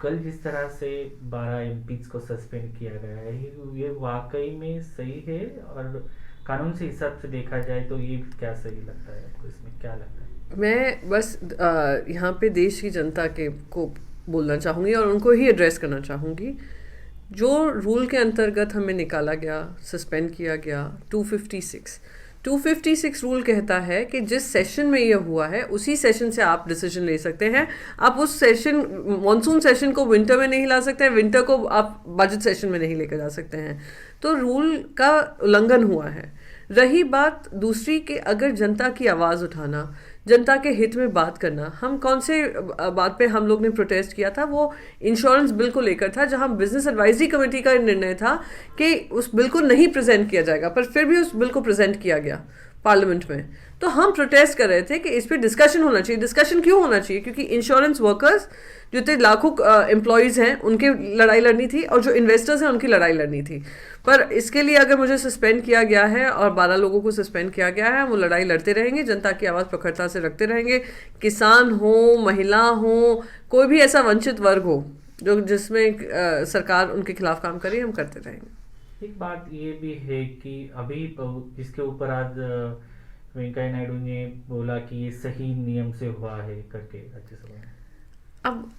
कल जिस तरह से 12 एमपीज को सस्पेंड किया गया है, ये वाकई में सही है? और कानून से हिसाब से देखा जाए तो ये क्या सही लगता है आपको, इसमें क्या लगता है? मैं बस यहाँ पे देश की जनता के को बोलना चाहूँगी और उनको ही एड्रेस करना चाहूँगी। जो रूल के अंतर्गत हमें निकाला गया, सस्पेंड किया गया, 256 रूल कहता है कि जिस सेशन में ये हुआ है उसी सेशन से आप डिसीजन ले सकते हैं। आप उस सेशन, मॉनसून सेशन को विंटर में नहीं ला सकते हैं, विंटर को आप बजट सेशन में नहीं लेकर जा सकते हैं। तो रूल का उल्लंघन हुआ है। रही बात दूसरी कि अगर जनता की आवाज़ उठाना, जनता के हित में बात करना, हम कौन से बात पे हम लोग ने प्रोटेस्ट किया था, वो इंश्योरेंस बिल को लेकर था, जहां बिजनेस एडवाइजरी कमेटी का निर्णय था कि उस बिल को नहीं प्रेजेंट किया जाएगा, पर फिर भी उस बिल को प्रेजेंट किया गया पार्लियामेंट में। तो हम प्रोटेस्ट कर रहे थे कि इस पर डिस्कशन होना चाहिए। डिस्कशन क्यों होना चाहिए? क्योंकि इंश्योरेंस वर्कर्स जो थे, लाखों एम्प्लॉयज़ हैं, उनकी लड़ाई लड़नी थी और जो इन्वेस्टर्स हैं उनकी लड़ाई लड़नी थी। पर इसके लिए अगर मुझे सस्पेंड किया गया है और 12 लोगों को सस्पेंड किया गया है, वो लड़ाई लड़ते रहेंगे, जनता की आवाज़ प्रखरता से रखते रहेंगे। किसान हो, महिला हो, कोई भी ऐसा वंचित वर्ग हो जो जिसमें सरकार उनके खिलाफ काम करे, हम करते रहेंगे। एक बात ये भी है कि अभी इसके ऊपर आज वेंकैया नायडू ने बोला कि ये सही नियम से हुआ है करके राज्यसभा में। अब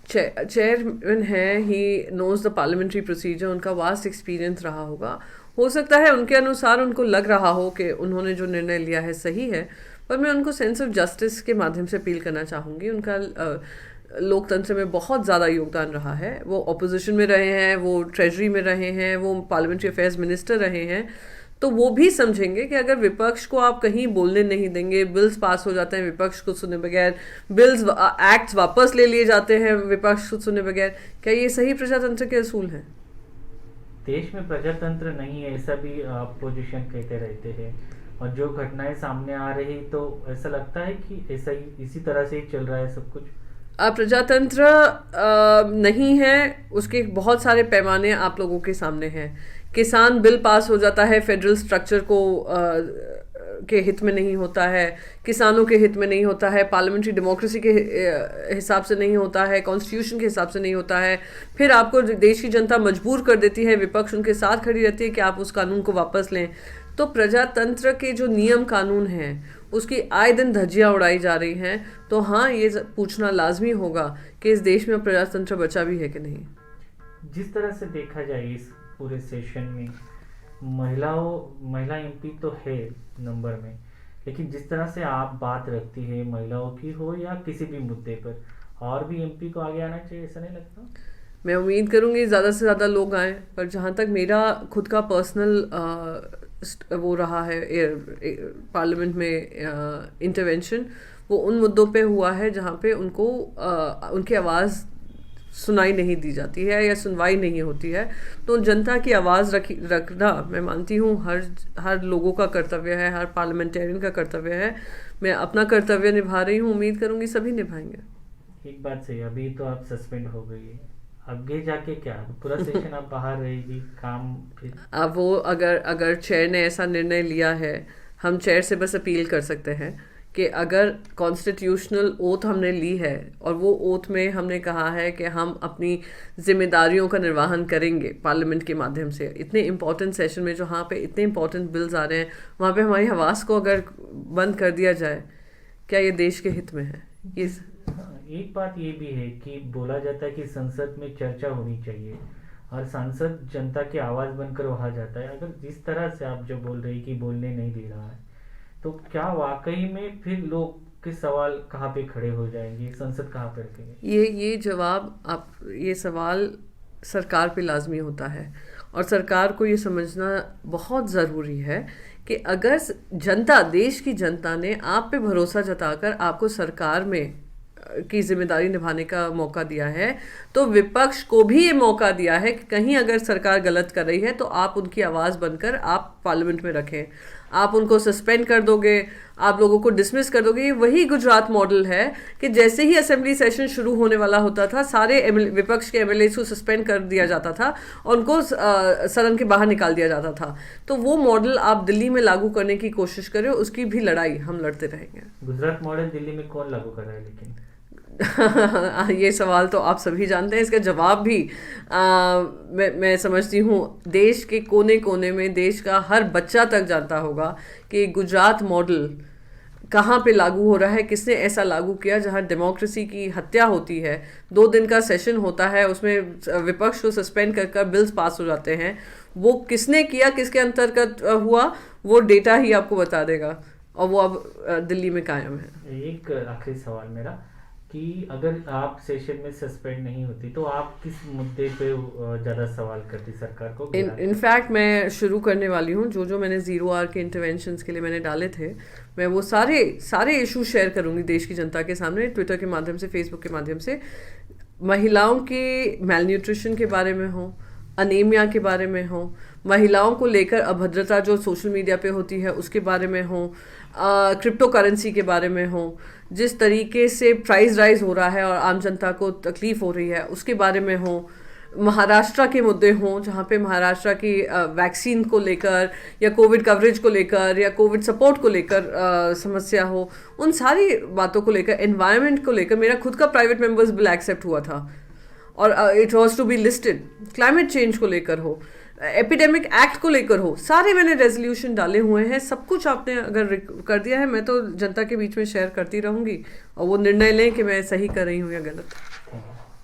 चेयरमैन है, he knows the parliamentary procedure, उनका वास्ट एक्सपीरियंस रहा होगा। हो सकता है उनके अनुसार उनको लग रहा हो कि उन्होंने जो निर्णय लिया है सही है, पर मैं उनको सेंस ऑफ जस्टिस के माध्यम से अपील करना चाहूँगी। उनका लोकतंत्र में बहुत ज़्यादा योगदान रहा है। वो ऑपोजिशन में रहे हैं, वो ट्रेजरी में रहे हैं, वो पार्लियामेंट्री अफेयर्स मिनिस्टर रहे हैं। तो वो भी समझेंगे कि अगर विपक्ष को आप कहीं बोलने नहीं देंगे, बिल्स पास हो जाते हैं विपक्ष को सुने बगैर, बिल्स एक्ट्स वापस ले लिए जाते हैं विपक्ष को सुने बगैर, क्या ये सही प्रजातंत्र के असूल हैं? देश में प्रजातंत्र नहीं है ऐसा भी अपोजिशन कहते रहते हैं, और जो घटनाएं सामने आ रही तो ऐसा लगता है कि ऐसा ही इसी तरह से ही चल रहा है सब कुछ। प्रजातंत्र नहीं है, उसके बहुत सारे पैमाने आप लोगों के सामने हैं। किसान बिल पास हो जाता है, फेडरल स्ट्रक्चर को के हित में नहीं होता है, किसानों के हित में नहीं होता है, पार्लियामेंट्री डेमोक्रेसी के हिसाब से नहीं होता है, कॉन्स्टिट्यूशन के हिसाब से नहीं होता है। फिर आपको देश की जनता मजबूर कर देती है, विपक्ष उनके साथ खड़ी रहती है कि आप उस कानून को वापस लें। तो प्रजातंत्र के जो नियम कानून हैं उसकी आए दिन धज्जियाँ उड़ाई जा रही हैं। तो हाँ, ये पूछना लाजमी होगा कि इस देश में प्रजातंत्र बचा भी है कि नहीं। जिस तरह से देखा जाए इस पूरे सेशन में महिला एमपी तो है नंबर में, लेकिन जिस तरह से आप बात रखती है महिलाओं की हो या किसी भी मुद्दे पर, और भी एमपी को आगे आना चाहिए, ऐसा नहीं लगता? मैं उम्मीद करूँगी ज़्यादा से ज़्यादा लोग आएँ, पर जहाँ तक मेरा खुद का पर्सनल वो रहा है पार्लियामेंट में इंटरवेंशन, वो उन मुद्दों पे हुआ है जहाँ पे उनको उनकी आवाज़ सुनाई नहीं दी जाती है या सुनवाई नहीं होती है। तो जनता की आवाज़ रखना मैं मानती हूँ हर लोगों का कर्तव्य है, हर पार्लियामेंटेरियन का कर्तव्य है। मैं अपना कर्तव्य निभा रही हूँ, उम्मीद करूँगी सभी निभाएंगे। एक बात सही, अभी तो आप सस्पेंड हो गई है, आगे जाके क्या पूरा सेशन आप बाहर रहेगी काम फिर? अब वो अगर चेयर ने ऐसा निर्णय लिया है, हम चेयर से बस अपील कर सकते हैं कि अगर कॉन्स्टिट्यूशनल ओथ हमने ली है और वो ओथ में हमने कहा है कि हम अपनी जिम्मेदारियों का निर्वहन करेंगे पार्लियामेंट के माध्यम से, इतने इंपॉर्टेंट सेशन में जहाँ पे इतने इंपॉर्टेंट बिल्स आ रहे हैं, वहाँ पे हमारी आवाज़ को अगर बंद कर दिया जाए, क्या ये देश के हित में है? ये एक बात ये भी है कि बोला जाता है कि संसद में चर्चा होनी चाहिए और सांसद जनता की आवाज़ बनकर वहाँ जाता है। अगर जिस तरह से आप जो बोल रही कि बोलने नहीं दे रहा है, तो क्या वाकई में फिर लोग के सवाल कहाँ पे खड़े हो जाएंगे, संसद कहाँ पे रखेंगे? ये जवाब आप, ये सवाल सरकार पे लाजमी होता है और सरकार को ये समझना बहुत ज़रूरी है कि अगर जनता, देश की जनता ने आप पे भरोसा जताकर आपको सरकार में की जिम्मेदारी निभाने का मौका दिया है, तो विपक्ष को भी ये मौका दिया है कि कहीं अगर सरकार गलत कर रही है तो आप उनकी आवाज़ बनकर आप पार्लियामेंट में रखें। आप उनको सस्पेंड कर दोगे, आप लोगों को डिसमिस कर दोगे। ये वही गुजरात मॉडल है कि जैसे ही असेंबली सेशन शुरू होने वाला होता था, सारे विपक्ष के एमएलए को सस्पेंड कर दिया जाता था और उनको सदन के बाहर निकाल दिया जाता था। तो वो मॉडल आप दिल्ली में लागू करने की कोशिश करें, उसकी भी लड़ाई हम लड़ते रहेंगे। गुजरात मॉडल दिल्ली में कौन लागू कर रहा है? लेकिन ये सवाल तो आप सभी जानते हैं, इसका जवाब भी मैं समझती हूँ देश के कोने कोने में देश का हर बच्चा तक जानता होगा कि गुजरात मॉडल कहाँ पे लागू हो रहा है, किसने ऐसा लागू किया जहाँ डेमोक्रेसी की हत्या होती है। 2 दिन का सेशन होता है, उसमें विपक्ष को सस्पेंड कर कर बिल्स पास हो जाते हैं। वो किसने किया, किसके अंतर्गत हुआ, वो डेटा ही आपको बता देगा, और वो अब दिल्ली में कायम है। एक आखिरी सवाल मेरा कि अगर आप सेशन में सस्पेंड नहीं होती तो आप किस मुद्दे पे ज़्यादा सवाल करती सरकार को? इनफैक्ट मैं शुरू करने वाली हूँ, जो मैंने 0 आवर के इंटरवेंशंस के लिए मैंने डाले थे, मैं वो सारे इशू शेयर करूँगी देश की जनता के सामने, ट्विटर के माध्यम से, फेसबुक के माध्यम से। महिलाओं के मेल न्यूट्रिशन के बारे में हो, अनीमिया के बारे में हो, महिलाओं को लेकर अभद्रता जो सोशल मीडिया पे होती है उसके बारे में हो, क्रिप्टो करेंसी के बारे में हो, जिस तरीके से प्राइस राइज हो रहा है और आम जनता को तकलीफ हो रही है उसके बारे में हो, महाराष्ट्र के मुद्दे हों जहाँ पे महाराष्ट्र की वैक्सीन को लेकर या कोविड कवरेज को लेकर या कोविड सपोर्ट को लेकर समस्या हो, उन सारी बातों को लेकर, एनवायरनमेंट को लेकर। मेरा खुद का प्राइवेट मेंबर्स बिल एक्सेप्ट हुआ था और it was to be listed. Climate change को लेकर हो, एपिडेमिक एक्ट को लेकर हो, सारे मैंने रेजोल्यूशन डाले हुए हैं। सब कुछ आपने अगर कर दिया है, मैं तो जनता के बीच में शेयर करती रहूँगी और वो निर्णय लें कि मैं सही कर रही हूँ या गलत।